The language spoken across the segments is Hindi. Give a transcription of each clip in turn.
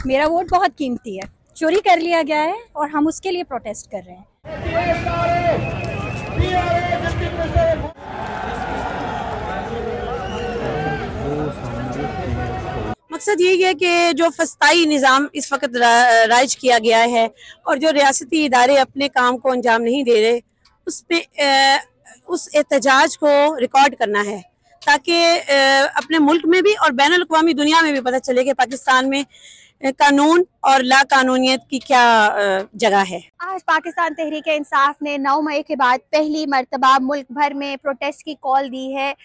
मेरा वोट बहुत कीमती है, चोरी कर लिया गया है और हम उसके लिए प्रोटेस्ट कर रहे हैं। मकसद यही है कि जो फस्ताई निज़ाम इस वक्त राइज किया गया है और जो रियासती इदारे अपने काम को अंजाम नहीं दे रहे, उसमें उस एहतजाज को रिकॉर्ड करना है ताकि अपने मुल्क में भी और बैनुल अक़वामी दुनिया में भी पता चले कि पाकिस्तान में कानून और लाकानूनियत की क्या जगह है। आज पाकिस्तान तहरीक इंसाफ ने 9 मई के बाद पहली मरतबा मुल्क भर में प्रोटेस्ट की कॉल दी है,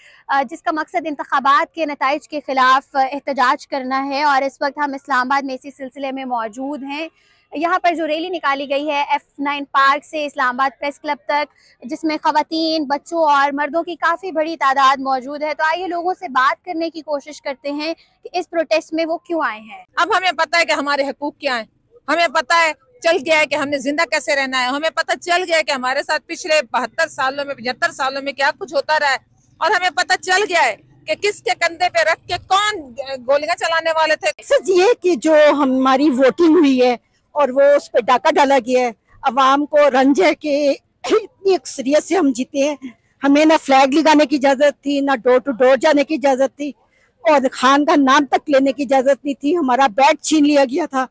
जिसका मकसद इंतखाबात के नताइज के खिलाफ एहतजाज करना है। और इस वक्त हम इस्लामाबाद में इसी सिलसिले में मौजूद हैं। यहाँ पर जो रैली निकाली गई है F9 पार्क से इस्लामाबाद प्रेस क्लब तक, जिसमें ख़वातीन, बच्चों और मर्दों की काफ़ी बड़ी तादाद मौजूद है। तो आइए लोगों से बात करने की कोशिश करते हैं कि इस प्रोटेस्ट में वो क्यों आए हैं। अब हमें पता है कि हमारे हकूक क्या हैं, हमें पता है चल गया है कि हमने जिंदा कैसे रहना है, हमें पता चल गया है कि हमारे साथ पिछले 72 सालों में 75 सालों में क्या कुछ होता रहा है, और हमें पता चल गया है कि किसके कंधे पे रख के कौन गोलियां चलाने वाले थे। सच ये कि जो हमारी वोटिंग हुई है और वो उस पर डाका डाला गया है, अवाम को रंज है कि इतनी अक्सरियत से हम जीते हैं। हमें ना फ्लैग लगाने की इजाजत थी, ना डोर टू डोर जाने की इजाजत थी, और खान का नाम तक लेने की इजाजत नहीं थी। हमारा बैट छीन लिया गया था।